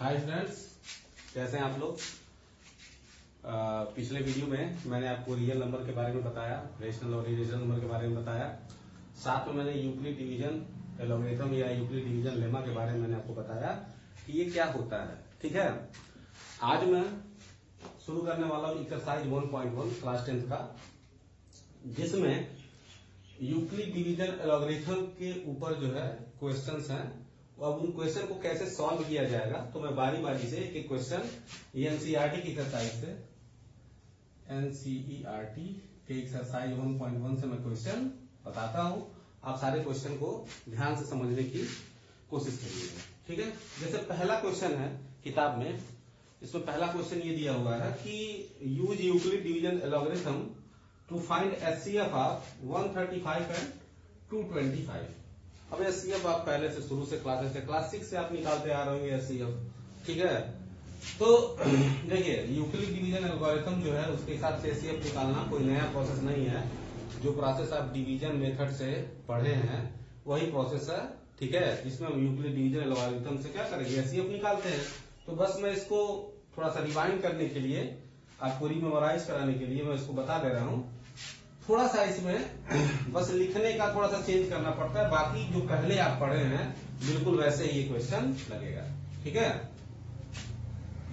Hi students, कैसे हैं आप लोग। पिछले वीडियो में मैंने आपको रियल नंबर के बारे में बताया, रेशनल और इरेशनल नंबर के बारे में बताया। साथ में मैंने यूक्लिड डिवीजन एलोगरिथम या यूक्लिड डिवीजन लेमा के बारे में मैंने आपको बताया कि ये क्या होता है। ठीक है, आज मैं शुरू करने वाला हूँ एक्सरसाइज 1.1 क्लास 10th का, जिसमें यूक्लिड डिवीजन एलोगरिथम के ऊपर जो है क्वेश्चंस हैं। अब उन क्वेश्चन को कैसे सॉल्व किया जाएगा तो मैं बारी बारी से एक एक क्वेश्चन एनसीईआरटी की एक्सरसाइज से, एनसीईआरटी के एक्सरसाइज 1.1 से मैं क्वेश्चन बताता हूं। आप सारे क्वेश्चन को ध्यान से समझने की कोशिश करिएगा। ठीक है, जैसे पहला क्वेश्चन है किताब में, इसमें पहला क्वेश्चन ये दिया हुआ है कि use Euclid division algorithm to find HCF of 135 and 225। अब एचसीएफ आप पहले से शुरू से क्लास 6 से आप निकालते आ रहे होंगे एचसीएफ। ठीक है, तो देखिए यूक्लिड डिवीजन एल्गोरिथम जो है उसके हिसाब से एचसीएफ निकालना कोई नया प्रोसेस नहीं है। जो प्रोसेस आप डिवीजन मेथड से पढ़े हैं वही प्रोसेस है। ठीक है, जिसमें हम यूक्लिड डिवीजन एल्गोरिथम से क्या करेंगे, एचसीएफ निकालते हैं। तो बस मैं इसको थोड़ा सा रिवाइंड करने के लिए, आपको रिमेमोराइज कराने के लिए मैं इसको बता दे रहा हूँ। थोड़ा सा इसमें बस लिखने का थोड़ा सा चेंज करना पड़ता है, बाकी जो पहले आप पढ़े हैं बिल्कुल वैसे ही ये क्वेश्चन लगेगा। ठीक है,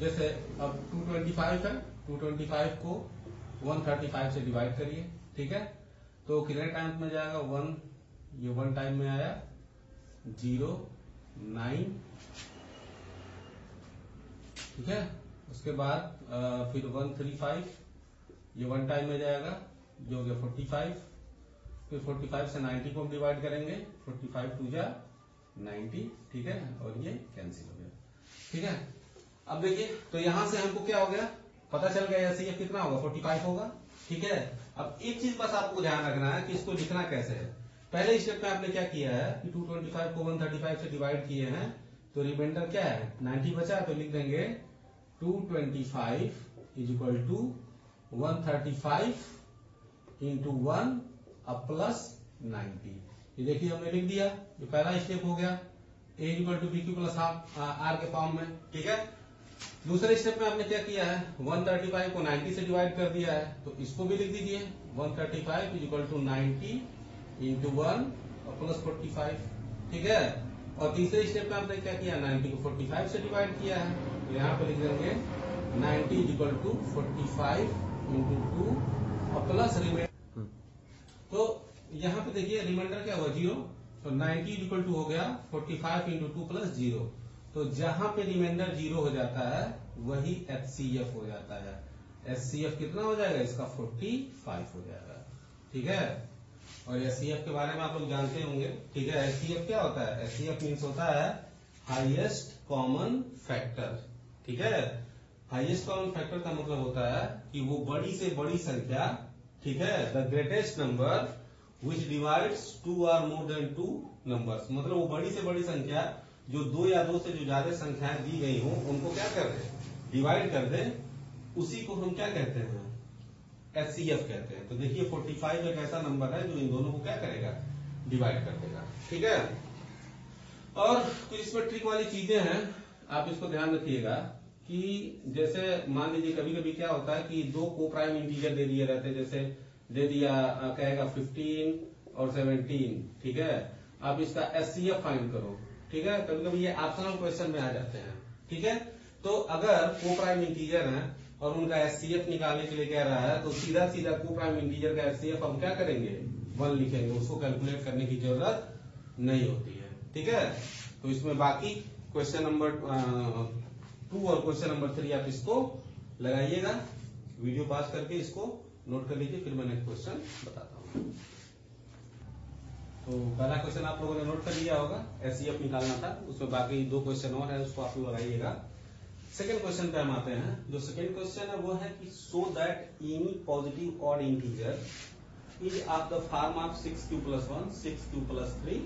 जैसे अब 225 है, 225 को 135 से डिवाइड करिए। ठीक है, तो कितने टाइम में जाएगा, 1, ये 1 टाइम में आया, 0, 9। ठीक है, उसके बाद फिर 135, ये 1 टाइम में जाएगा, जो हो गया 45। फिर 45 से 90 को हम डिवाइड करेंगे, 45 2 जा 90। ठीक है, और ये कैंसिल हो गया। ठीक है, अब देखिए तो यहां से हमको क्या हो गया, पता चल गया ऐसे ये कितना होगा, 45 होगा। ठीक है, अब एक चीज बस आपको ध्यान रखना है कि इसको लिखना कैसे है। पहले स्टेप में आपने क्या किया है कि 225 को 135 से डिवाइड किए हैं, तो रिमाइंडर क्या है, 90 बचा, तो लिख देंगे 225 इज इक्वल टू 135 इंटू 1 अब प्लस 90। ये देखिए हमने लिख दिया, ये पहला स्टेप हो गया, A equal to B Q plus R के फॉर्म में। ठीक है, दूसरे स्टेप में आपने क्या किया है, 135 को 90 से डिवाइड कर दिया है, तो इसको भी लिख दीजिए 135 इज इक्वल टू 90 इंटू 1 और प्लस 45। ठीक है, और तीसरे स्टेप में आपने क्या किया, 90 को 45 से डिवाइड किया है, तो यहाँ पे लिख देंगे 90 इज इक्वल टू 45 इंटू 2 और प्लस रिमाइंडर। तो यहाँ पे देखिए रिमाइंडर क्या हुआ, 0। तो 90 इक्वल टू हो गया 45 इंटू 2 प्लस 0। तो जहां पे रिमाइंडर 0 हो जाता है वही एचसीएफ हो जाता है। एचसीएफ कितना हो जाएगा इसका, 45 हो जाएगा। ठीक है, और एचसीएफ के बारे में आप लोग जानते होंगे। ठीक है, एचसीएफ क्या होता है, एचसीएफ मीन्स होता है हाईएस्ट कॉमन फैक्टर। ठीक है, हाईएस्ट कॉमन फैक्टर का मतलब होता है कि वो बड़ी से बड़ी संख्या, ठीक है, the greatest number which divides 2 और मोर देन 2 नंबर्स। मतलब वो बड़ी से बड़ी संख्या जो 2 या 2 से जो ज्यादा संख्याएं दी गई हो उनको क्या कर दे, डिवाइड कर दे, उसी को हम क्या कहते हैं, एचसीएफ कहते हैं। तो देखिए 45 एक ऐसा नंबर है जो इन दोनों को क्या करेगा, डिवाइड कर देगा। ठीक है, और कुछ इसमें ट्रिक वाली चीजें हैं, आप इसको ध्यान रखिएगा कि जैसे मान लीजिए कभी कभी क्या होता है कि 2 को प्राइम इंटीजर दे दिए रहते हैं, जैसे दे दिया कहेगा 15 और 17। ठीक है, आप इसका एचसीएफ फाइंड करो। ठीक है, कभी कभी ये ऑप्शनल क्वेश्चन में आ जाते हैं। ठीक है, तो अगर को प्राइम इंटीजर है और उनका एचसीएफ निकालने के लिए कह रहा है, तो सीधा सीधा को प्राइम इंटीजर का एचसीएफ हम क्या करेंगे, 1 लिखेंगे, उसको कैलकुलेट करने की जरूरत नहीं होती है। ठीक है, तो इसमें बाकी क्वेश्चन नंबर 2 और क्वेश्चन नंबर 3 आप इसको लगाइएगा, वीडियो पास करके इसको नोट कर लीजिए, फिर मैं नेक्स्ट क्वेश्चन बताता हूँ। तो पहला क्वेश्चन आप लोगों ने नोट कर लिया होगा, एचसीएफ निकालना था, उसमें बाकी 2 क्वेश्चन और है, उसको आप लोग लगाइएगा। सेकेंड क्वेश्चन पे हम आते हैं। जो सेकेंड क्वेश्चन है वो है कि so that any positive odd integer is of the form of 6q + 1, 6q + 3,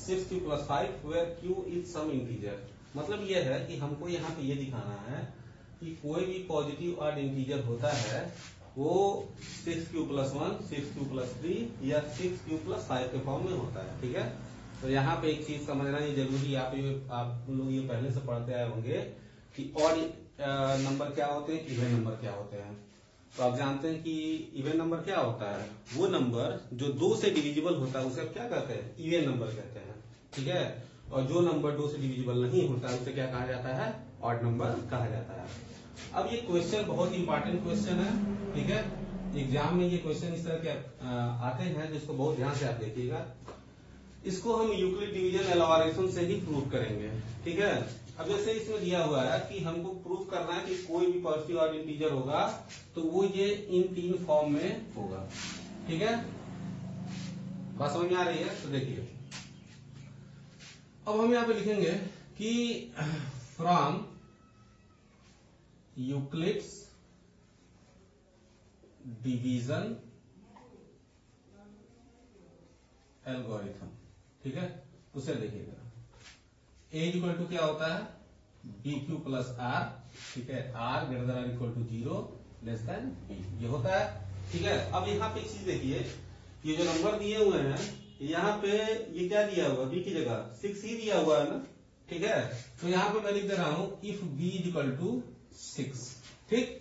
6q + 5 where q is some integer. मतलब यह है कि हमको यहाँ पे ये दिखाना है कि कोई भी पॉजिटिव ऑड इंटीजर होता है वो 6q + 1, 6q + 3 या 6q + 5 के फॉर्म में होता है। ठीक है, तो यहाँ पे एक चीज समझना ये जरूरी, आप लोग ये पहले से पढ़ते आए होंगे कि ऑड नंबर क्या होते हैं, इवन नंबर क्या होते हैं। तो आप जानते हैं कि इवन नंबर क्या होता है, वो नंबर जो 2 से डिविजिबल होता है उसे आप क्या कहते हैं, इवन नंबर कहते हैं, ठीक है। और जो नंबर 2 से डिविजिबल नहीं होता है उसे क्या कहा जाता है, ऑड नंबर कहा जाता है। अब ये क्वेश्चन बहुत इंपॉर्टेंट क्वेश्चन है, ठीक है। एग्जाम में ये क्वेश्चन इस तरह के आते हैं जिसको बहुत ध्यान से आप देखिएगा। इसको हम यूक्लिड डिवीजन एल्गोरिथम से ही प्रूव करेंगे, ठीक है। अब जैसे इसमें दिया हुआ है कि हमको प्रूव करना है कि कोई भी पॉजिटिव ऑड इंटीजर होगा तो वो ये इन 3 फॉर्म में होगा, ठीक है। बात समझ में आ रही है? तो देखिए अब हम यहाँ पे लिखेंगे कि फ्रॉम यूक्लिड्स डिवीजन एल्गोरिथम, ठीक है। उसे देखिएगा a इक्वल टू क्या होता है, बी क्यू प्लस आर, ठीक है। R greater than equal to 0 less than B, ये होता है, ठीक है। अब यहाँ पे एक चीज देखिए, ये जो नंबर दिए हुए हैं यहाँ पे ये क्या दिया हुआ है, बी की जगह 6 ही दिया हुआ है ना, ठीक है। तो यहाँ पे मैं लिख दे रहा हूं इफ b इक्वल टू 6, ठीक।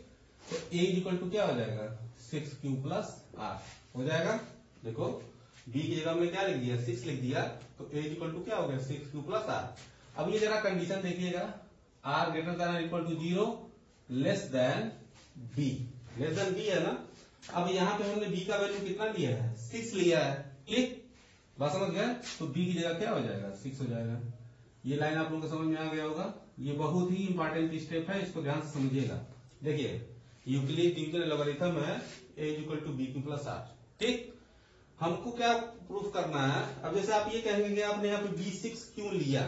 तो a इक्वल टू क्या हो जाएगा, 6q प्लस आर हो जाएगा। देखो b की जगह में क्या लिख दिया, 6 लिख दिया, तो a इक्वल टू क्या हो गया, 6q प्लस आर। अब ये जरा कंडीशन देखिएगा, r greater than equal to 0 less than b, less than b है ना। अब यहाँ पे हमने b का वैल्यू कितना लिया है, 6 लिया है, क्लिक, बात समझ गए। तो b की जगह क्या हो जाएगा, 6 हो जाएगा। ये लाइन आप लोगों को समझ में आ गया होगा। ये बहुत ही इंपॉर्टेंट स्टेप है, इसको ध्यान से समझिएगा। देखिए यूक्लिड डिवीजन एल्गोरिथम है a equal to B Q plus R, ठीक। हमको क्या प्रूफ करना है, अब जैसे आप ये कहेंगे कि आपने यहाँ पे b6 क्यों लिया,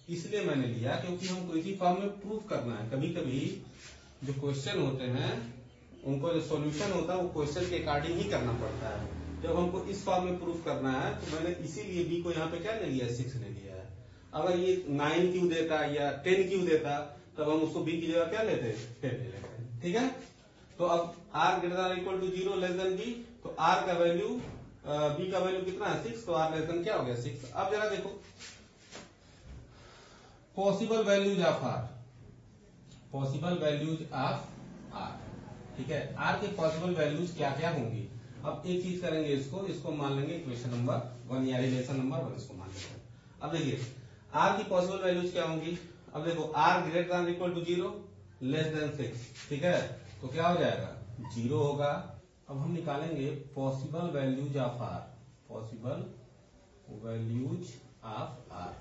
इसलिए मैंने लिया क्योंकि हमको इसी फॉर्म में प्रूफ करना है। कभी कभी जो क्वेश्चन होते हैं उनको जो सॉल्यूशन होता है वो क्वेश्चन के अकॉर्डिंग ही करना पड़ता है। जब हमको इस फॉर्म में प्रूफ करना है तो मैंने इसीलिए b को यहाँ पे क्या ले लिया, 6 ले लिया है। अगर ये 9 क्यों देता या 10 क्यों देता तब हम उसको b की जगह क्या लेते, 10 ले लेते, ठीक है। तो अब r greater than equal to 0 less than b, तो r का वैल्यू b का वैल्यू कितना है, 6, तो r लेस देन क्या हो गया, 6। अब जरा देखो possible values of r, possible values of r, ठीक है। r के पॉसिबल वैल्यूज क्या क्या होंगी। अब एक चीज करेंगे, इसको मान लेंगे इक्वेशन नंबर 1 या रिलेशन नंबर 1, इसको मान लेंगे। अब देखिए r की पॉसिबल वैल्यूज क्या होंगी। अब देखो r greater than equal to 0 less than 6, ठीक है, तो क्या हो जाएगा, 0 होगा। अब हम निकालेंगे possible values of r, possible values of r।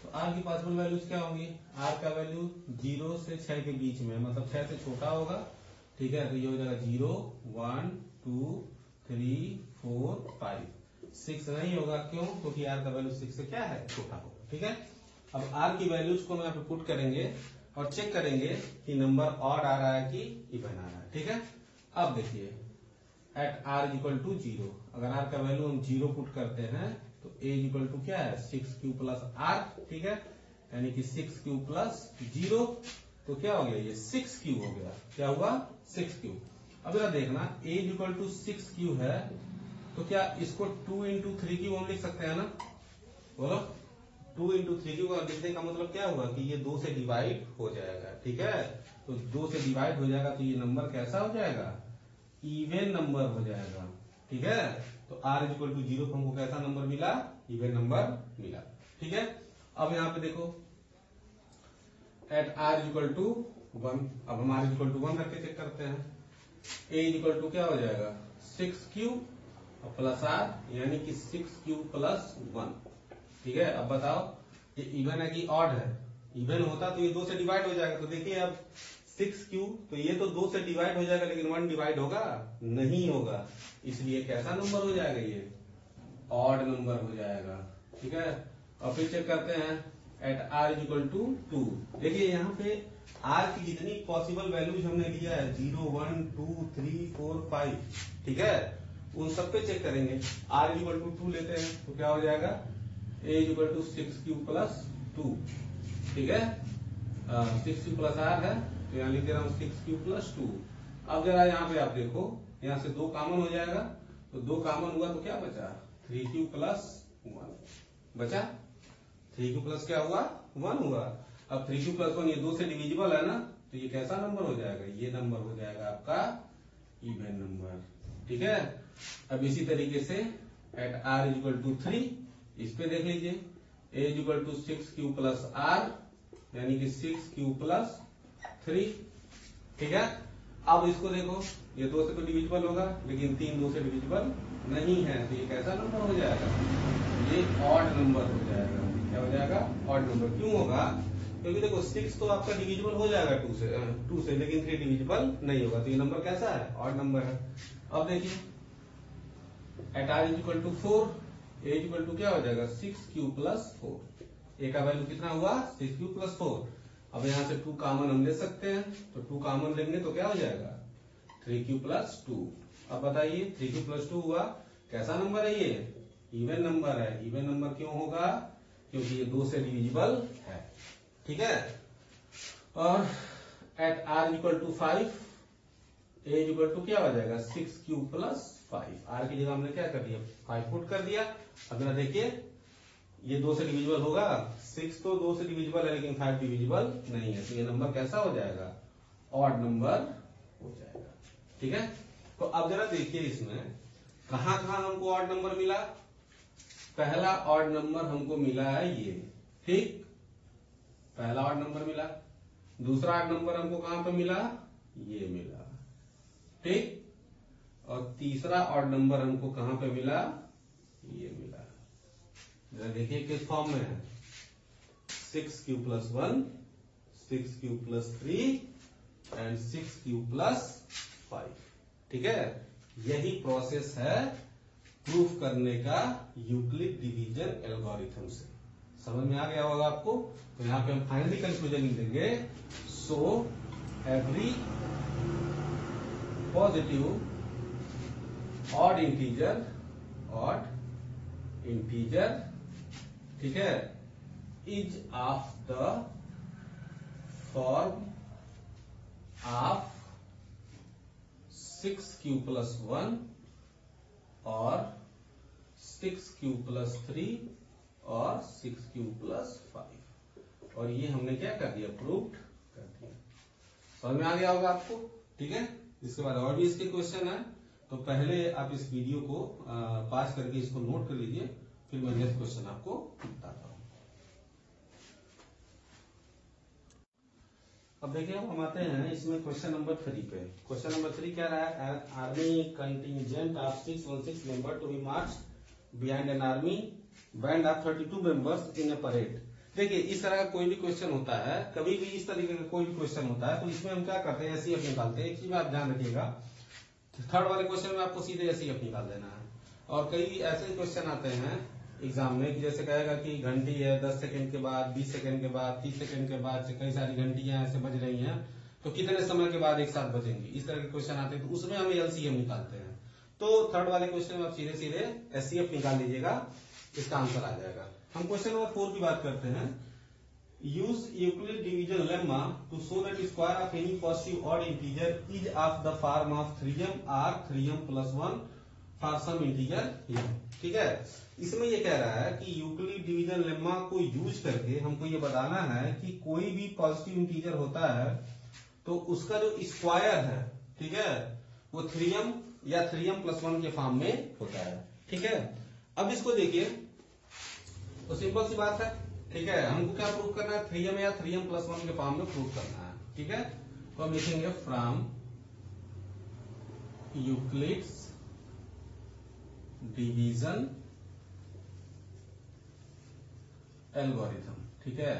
तो r की पॉसिबल वैल्यूज क्या होंगी, r का वैल्यू 0 से 6 के बीच में, मतलब 6 से छोटा होगा, ठीक है। तो ये हो जाएगा 0 1 2 3 4 5, 6 नहीं होगा, क्यों, क्योंकि r का वैल्यू 6 से क्या है, छोटा होगा, ठीक है। अब r की वैल्यूज को यहाँ पे पुट करेंगे और चेक करेंगे कि नंबर ऑड आ रहा है कि इवन आ रहा है, ठीक है। अब देखिए एट r इक्वल टू 0, अगर r का वैल्यू हम 0 पुट करते हैं तो a इक्वल टू क्या है, 6q प्लस r, ठीक है, यानी कि 6q प्लस 0, तो क्या हो गया, ये 6q हो गया, क्या हुआ, 6q। अब जरा देखना a इक्वल टू 6q है, तो क्या इसको 2 इंटू 3q हम लिख सकते हैं ना, बोलो। 2 इंटू 3q का लिखने का मतलब क्या हुआ कि ये 2 से डिवाइड हो जाएगा, ठीक है। तो 2 से डिवाइड हो जाएगा तो ये नंबर कैसा हो जाएगा, इवन नंबर हो जाएगा, ठीक है। तो r इक्वल टू 0 को हमको कैसा नंबर मिला, इवन नंबर मिला, ठीक है। अब यहाँ पे देखो एट r इक्वल टू 1, अब हम r इक्वल टू 1 रख के चेक करते हैं। a इक्वल टू क्या हो जाएगा, 6q प्लस r, यानी कि 6q प्लस 1, ठीक है। अब बताओ ये इवन है कि ऑड है, इवन होता तो ये 2 से डिवाइड हो जाएगा। तो देखिए अब 6q, तो ये तो 2 से डिवाइड हो जाएगा लेकिन 1 डिवाइड होगा नहीं होगा, इसलिए कैसा नंबर हो जाएगा, ये ऑड नंबर हो जाएगा, ठीक है। और फिर चेक करते हैं एट r इक्वल टू 2, देखिए यहाँ पे r की जितनी पॉसिबल वैल्यूज हमने लिया है 0 1 2 3 4 5, ठीक है, उन सब पे चेक करेंगे। r इक्वल टू 2 लेते हैं तो क्या हो जाएगा, a equal to 6q plus 2, ठीक है, 6q प्लस r है तो यहाँ लिख दे रहा हूँ 6q प्लस 2। अब जरा यहाँ पे आप देखो, यहाँ से 2 कॉमन हो जाएगा, तो 2 कॉमन हुआ तो क्या बचा, 3q प्लस 1 बचा, 3q प्लस क्या हुआ 1 हुआ। अब 3q प्लस 1 ये 2 से डिविजिबल है ना, तो ये कैसा नंबर हो जाएगा, ये नंबर हो जाएगा आपका इवन नंबर। ठीक है। अब इसी तरीके से एट r इक्वल टू 3, इस पे देख लीजिए a equal to 6q plus r, यानी कि 6q प्लस 3। ठीक है। अब इसको देखो, ये 2 से तो डिविजिबल होगा, लेकिन 3 2 से डिविजिबल नहीं है, तो ये कैसा नंबर हो जाएगा, ये ऑड नंबर हो जाएगा। क्या हो जाएगा, ऑड नंबर। क्यों होगा, क्योंकि देखो 6 तो आपका डिविजिबल हो जाएगा 2 से, लेकिन 3 डिविजिबल नहीं होगा, तो ये नंबर कैसा है, ऑड नंबर है। अब देखिए at r equal to 4, a equal to क्या हो जाएगा 6q प्लस 4, a का वैल्यू कितना हुआ 6q प्लस 4। अब यहाँ से 2 कॉमन हम ले सकते हैं, तो 2 कॉमन लेंगे तो क्या हो जाएगा 3q प्लस 2। अब बताइए 3q प्लस 2 हुआ, कैसा नंबर है, ये इवन नंबर है। इवन नंबर क्यों होगा, क्योंकि ये 2 से डिविजिबल है। ठीक है। और at r equal to 5, a equal to क्या हो जाएगा 6q प्लस 5, r की जगह हमने क्या कर दिया 5 पुट कर दिया। अब जरा देखिए ये 2 से डिविजिबल होगा, 6 तो 2 से डिविजिबल है, लेकिन 5 डिविजिबल नहीं है, तो ये नंबर कैसा हो जाएगा, ऑड नंबर हो जाएगा। ठीक है। तो अब जरा देखिए इसमें कहां कहां हमको ऑड नंबर मिला। पहला ऑड नंबर हमको मिला है ये, ठीक, पहला ऑड नंबर मिला। दूसरा ऑड नंबर हमको कहां पे मिला, ये मिला, ठीक। और तीसरा ऑड नंबर हमको कहां पे मिला, ये मिला। जरा देखिए किस फॉर्म में है, 6q plus 1, 6q plus 3 and 6q plus 5। ठीक है। यही प्रोसेस है प्रूफ करने का यूक्लिड डिवीजन एल्गोरिथम से। समझ में आ गया होगा आपको। तो यहां पे हम फाइनली कंक्लूजन देंगे, so every positive odd integer, ठीक है, is of the form of 6q plus 1 और 6q प्लस 3 और 6q प्लस 5। और ये हमने क्या कर दिया, प्रूव्ड कर दिया। समझ में आ गया होगा आपको। ठीक है। इसके बाद और भी इसके क्वेश्चन है, तो पहले आप इस वीडियो को पास करके इसको नोट कर लीजिए, फिर मैं नेक्स्ट क्वेश्चन आपको बताता हूं। अब देखिए हम आते हैं इसमें क्वेश्चन नंबर 3 पे। क्वेश्चन नंबर 3 क्या रहा है, army contingent of 616 member to be march behind an army band of 32 members in a parade. देखिए इस तरह का कोई भी क्वेश्चन होता है, कभी भी इस तरीके का कोई भी क्वेश्चन होता है, तो इसमें हम क्या करते हैं, एसईएफ निकालते हैं। एक चीज आप ध्यान रखिएगा, थर्ड वाले क्वेश्चन में आपको सीधे एसईएफ निकाल देना है। और कई ऐसे क्वेश्चन आते हैं एग्जाम में कि जैसे कहेगा कि घंटी है, 10 सेकंड के बाद, 20 सेकंड के बाद, 30 सेकंड के बाद से कई सारी घंटियां ऐसे बज रही हैं, तो कितने समय के बाद एक साथ बजेंगी, इस तरह के क्वेश्चन आते हैं, तो उसमें हम एलसीएम निकालते हैं। तो थर्ड वाले क्वेश्चन में आप सीधे सीधे एससीएफ निकाल लीजिएगा, इसका आंसर आ जाएगा। हम क्वेश्चन नंबर 4 की बात करते हैं। Use Euclid division lemma to show that square of any positive odd integer is of the form of 3m or 3m plus 1 for some integer m। ठीक है। इसमें ये कह रहा है कि यूक्लिड डिवीजन लेम्मा को यूज करके हमको ये बताना है कि कोई भी पॉजिटिव इंटीजर होता है तो उसका जो स्क्वायर है, ठीक है, वो 3m या 3m plus 1 के फॉर्म में होता है। ठीक है। अब इसको देखिए तो सिंपल सी बात है, ठीक है, हमको क्या प्रूव करना है, 3m या 3m plus 1 के फॉर्म में प्रूव करना है। ठीक है। तो हम लिखेंगे फ्रॉम यूक्लिड्स डिवीजन एल्गोरिथम। ठीक है।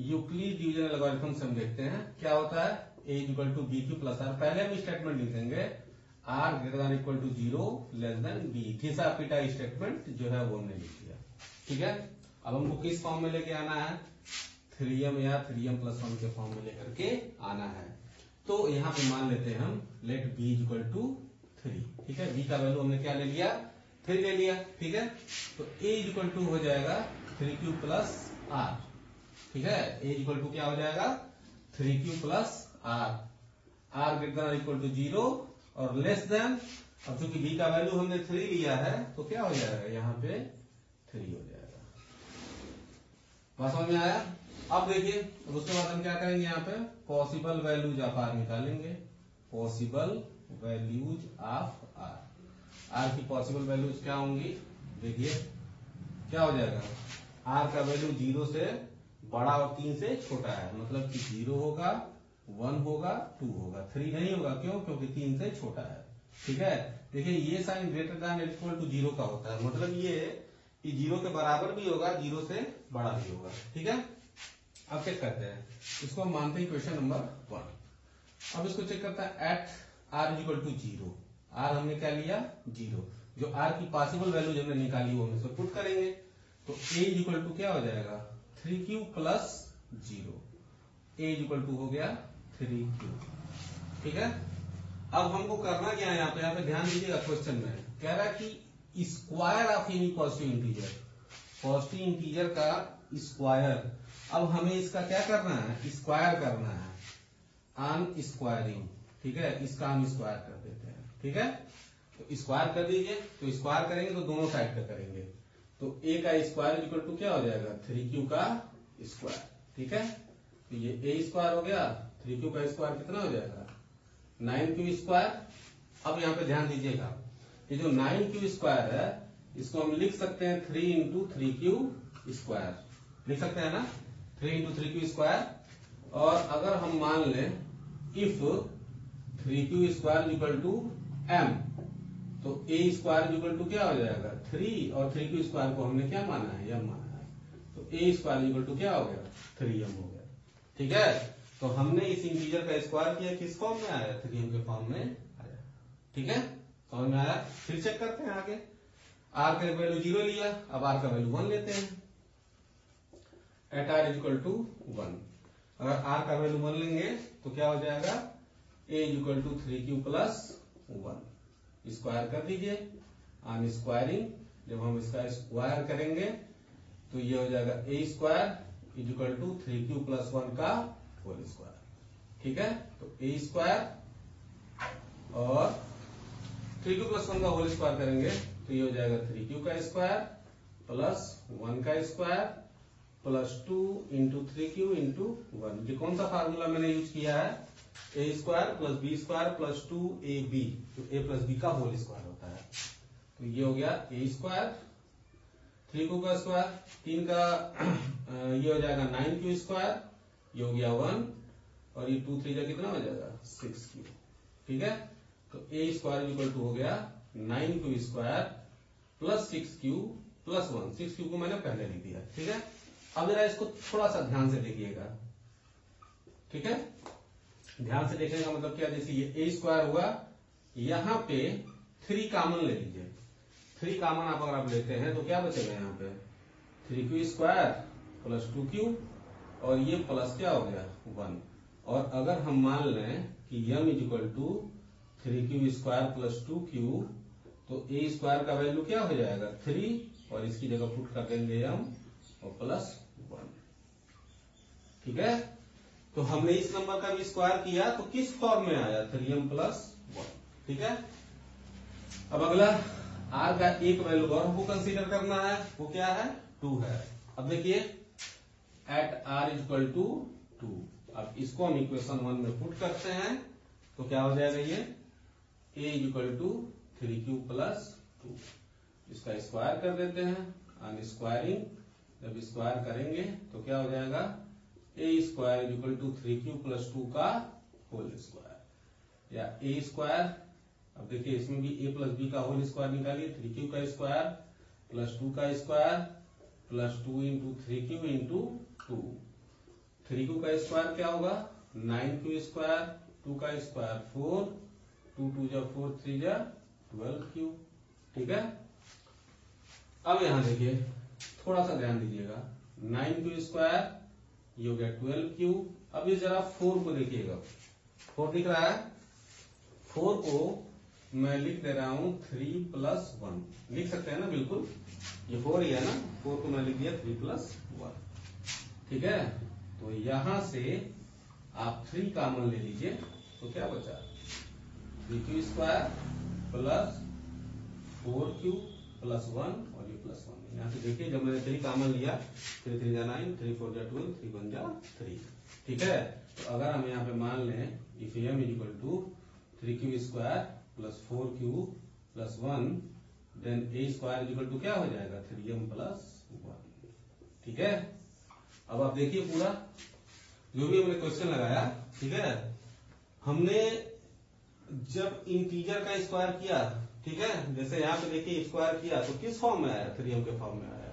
यूक्लिड डिवीजन एल्गोरिथम से हम देखते हैं क्या होता है, a equal to B Q plus R. पहले हम स्टेटमेंट लिख देंगे r greater than equal to 0 less than b। घिसा पिटा स्टेटमेंट जो है वो हमने लिख दिया। ठीक है। अब हमको किस फॉर्म में लेके आना है, 3m या 3m plus 1 के फॉर्म में लेकर के आना है। तो यहाँ पे मान लेते हैं हम लेट b इक्वल टू 3। ठीक है। b का वैल्यू हमने क्या ले लिया, 3 ले लिया। ठीक है। तो a इक्वल टू हो जाएगा 3q प्लस r। ठीक है। a इक्वल टू क्या हो जाएगा 3q plus r, r greater equal to 0 और लेस देन, अब चूंकि b का वैल्यू हमने 3 लिया है तो क्या हो जाएगा, यहाँ पे 3 हो जाएगा। बात समझ में आया? अब देखिए उसके बाद हम क्या करेंगे, यहाँ पे पॉसिबल वैल्यूज ऑफ आर निकालेंगे। Possible values of R, R की पॉसिबल वैल्यूज क्या होंगी, देखिए क्या हो जाएगा, आर का वैल्यू 0 से बड़ा और 3 से छोटा है, मतलब कि 0 होगा, 1 होगा, 2 होगा, 3 नहीं होगा। क्यों? क्योंकि 3 से छोटा है। ठीक है, देखिए ये sign greater than equal to 0 का होता है, मतलब ये कि 0 के बराबर भी होगा, 0 से बड़ा भी होगा। ठीक है, अब चेक करते हैं इसको, हम मानते हैं क्वेश्चन नंबर 1। अब इसको चेक करता है at R equal to 0। R हमने क्या लिया, 0। जो आर की पॉसिबल वैल्यू हमने निकाली वो हम इसको पुट करेंगे, तो ए इक्वल टू क्या हो जाएगा, 3q plus 0। A equal to हो गया 3q। ठीक है, अब हमको करना क्या है, यहाँ पे ध्यान दीजिएगा, क्वेश्चन में कह रहा है कि square of any positive integer, positive integer का स्क्वायर। अब हमें इसका क्या करना है, स्क्वायर करना है, ऑन स्क्वायरिंग। ठीक है, इसका हम स्क्वायर कर देते हैं। ठीक है, तो स्क्वायर कर दीजिए, तो स्क्वायर करेंगे तो दोनों साइड का करेंगे, तो a का स्क्वायर इक्वल टू क्या हो जाएगा, 3q का स्क्वायर। ठीक है, तो ये a स्क्वायर हो गया, 3q का स्क्वायर कितना हो जाएगा, 9q स्क्वायर। अब यहाँ पे ध्यान दीजिएगा, ये जो 9q स्क्वायर है इसको हम लिख सकते हैं 3 इंटू 3q स्क्वायर, लिख सकते हैं ना, 3 इंटू 3q स्क्वायर। और अगर हम मान लें if 3q square equal to m, तो a स्क्वायर इक्वल टू क्या हो जाएगा 3, और 3q स्क्वायर को हमने क्या माना है, m माना है, तो a स्क्वायर इक्वल टू क्या हो गया, 3m हो गया। ठीक है, तो हमने इस इंटीजर का स्क्वायर किया, किस फॉर्म में आया, 3m के फॉर्म में आया। ठीक है, समझ में आया? फिर चेक करते हैं आगे, r का वैल्यू 0 लिया, अब r का वैल्यू 1 लेते हैं, एट r इक्वल टू 1। अगर r का वैल्यू 1 लेंगे तो क्या हो जाएगा, a equal to 3q plus 1, square कर दीजिए, ऑन स्क्वायरिंग जब हम इसका स्क्वायर करेंगे तो ये हो जाएगा a square equal to 3q plus 1 का होल स्क्वायर। ठीक है, तो a स्क्वायर और 3q प्लस 1 का होल स्क्वायर करेंगे तो ये हो जाएगा 3q का स्क्वायर प्लस 1 का square plus 2 into 3q into 1। ये कौन सा फार्मूला मैंने यूज किया है, A square plus B square plus 2ab, तो a प्लस बी का होल स्क्वायर होता है। तो ये हो गया a स्क्वायर, 3q का स्क्वायर, 3 का ये हो जाएगा 9q स्क्वायर, ये हो गया 1, और ये 2 3 का कितना हो जाएगा 6q। ठीक है, तो a स्क्वायर इक्वल टू हो गया 9q square plus 6q plus 1। 6q को मैंने पहले लिख दिया। ठीक है, अब जरा इसको थोड़ा सा ध्यान से देखिएगा। ठीक है, ध्यान से देखने का मतलब क्या, जैसे ये a स्क्वायर हुआ, यहाँ पे 3 कॉमन ले लीजिए, 3 कॉमन अगर आप लेते हैं तो क्या बचेगा, यहाँ पे 3q स्क्वायर प्लस 2q, और ये प्लस क्या हो गया 1। और अगर हम मान लें कि m equal to 3q square plus 2q, तो a स्क्वायर का वैल्यू क्या हो जाएगा 3, और इसकी जगह पुट कर देंगे m और प्लस 1। ठीक है, तो हमने इस नंबर का भी स्क्वायर किया तो किस फॉर्म में आया, 3m प्लस 1। ठीक है, अब अगला r का एक वैल्यू और हमको कंसीडर करना है, वो क्या है 2 है। अब देखिए एट r इक्वल टू 2, अब इसको हम इक्वेशन 1 में पुट करते हैं तो क्या हो जाएगा, ये a equal to 3q plus 2, इसका स्क्वायर कर देते हैं, ऑन स्क्वायरिंग जब स्क्वायर करेंगे तो क्या हो जाएगा, a square equal to 3q plus 2 का होल स्क्वायर, या a स्क्वायर। अब देखिए इसमें भी a प्लस b का होल स्क्वायर निकालिए, 3q का स्क्वायर प्लस 2 का square plus 2 into 3q into 2। 3q का स्क्वायर क्या होगा 9q स्क्वायर, 2 का स्क्वायर 4, 2 2 जा 4 3 जा 12q। ठीक है, अब यहां देखिए थोड़ा सा ध्यान दीजिएगा, 9q स्क्वायर ये हो गया 12q। अब ये जरा 4 को देखिएगा, 4 दिख रहा है, 4 को मैं लिख दे रहा हूं 3 प्लस 1, लिख सकते हैं ना, बिल्कुल ये 4 ही है ना, 4 को मैं लिख दिया 3 प्लस 1। ठीक है, तो यहां से आप 3 कॉमन ले लीजिए तो क्या बचा 3q square plus 4q plus 1, और ये प्लस 1 यहाँ पे देखिए जब मैंने 3 कॉमन लिया 3 3 जा 9, 3 4 जा 12, 3 1 जा 3। ठीक है, तो अगर हम यहाँ पे मान लें if m equal to 3q square plus 4q plus 1 then a square equal to क्या हो जाएगा 3m प्लस 1। ठीक है, अब आप देखिए पूरा जो भी हमने क्वेश्चन लगाया। ठीक है, हमने जब इंटीजर का स्क्वायर किया, ठीक है, जैसे यहाँ पे देखिए स्क्वायर किया तो किस फॉर्म में आया 3m के फॉर्म में आया।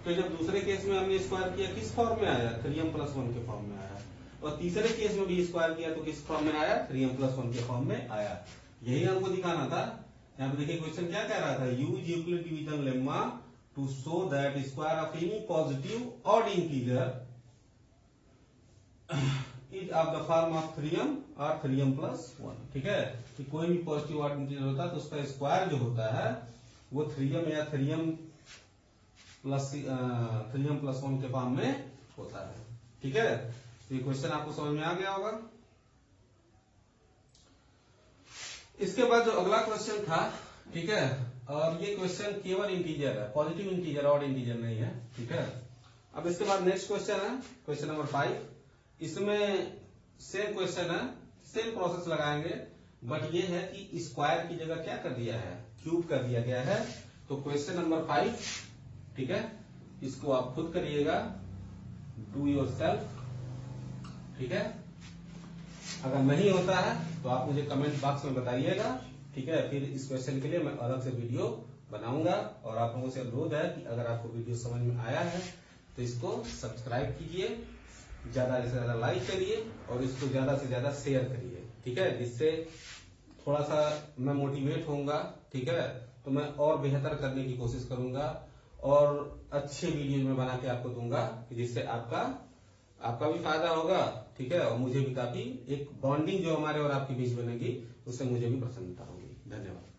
तो जब दूसरे केस में हमने स्क्वायर किया किस फॉर्म में आया 3m प्लस 1 के फॉर्म में आया। और तीसरे केस में भी स्क्वायर किया तो किस फॉर्म में आया 3m प्लस 1 के फॉर्म में आया। यही हमको दिखाना था। यहाँ पे देखिए क्वेश्चन क्या कह रहा था, use Euclid division lemma to show that square of any positive odd integer is of the form of 3m और 3m प्लस 1। ठीक है, कि कोई भी पॉजिटिव ऑड इंटीजर होता है तो उसका स्क्वायर जो होता है वो 3m या 3m प्लस 1 के फॉर्म में होता है। ठीक है, तो ये क्वेश्चन आपको समझ में आ गया होगा। इसके बाद जो अगला क्वेश्चन था, ठीक है, और ये क्वेश्चन केवल इंटीजर है, पॉजिटिव इंटीजर ऑड इंटीजर नहीं है। ठीक है, अब इसके बाद नेक्स्ट क्वेश्चन है क्वेश्चन नंबर 5। इसमें सेम क्वेश्चन है, सेम प्रोसेस लगाएंगे, बट ये है कि स्क्वायर की जगह क्या कर दिया है क्यूब कर दिया गया है। तो क्वेश्चन नंबर 5, ठीक है, इसको आप खुद करिएगा, डू योरसेल्फ। ठीक है, अगर नहीं होता है तो आप मुझे कमेंट बॉक्स में बताइएगा। ठीक है, फिर इस क्वेश्चन के लिए मैं अलग से वीडियो बनाऊंगा। और आप लोगों से अनुरोध है कि अगर आपको वीडियो समझ में आया है तो इसको सब्सक्राइब कीजिए, ज्यादा से ज्यादा लाइक करिए और इसको ज्यादा से ज्यादा शेयर करिए। ठीक है, जिससे थोड़ा सा मैं मोटिवेट होऊंगा। ठीक है, तो मैं और बेहतर करने की कोशिश करूंगा और अच्छे वीडियो में बना के आपको दूंगा, जिससे आपका भी फायदा होगा। ठीक है, और मुझे भी काफी एक बॉन्डिंग जो हमारे और आपके बीच बनेगी उससे मुझे भी प्रसन्नता होगी। धन्यवाद।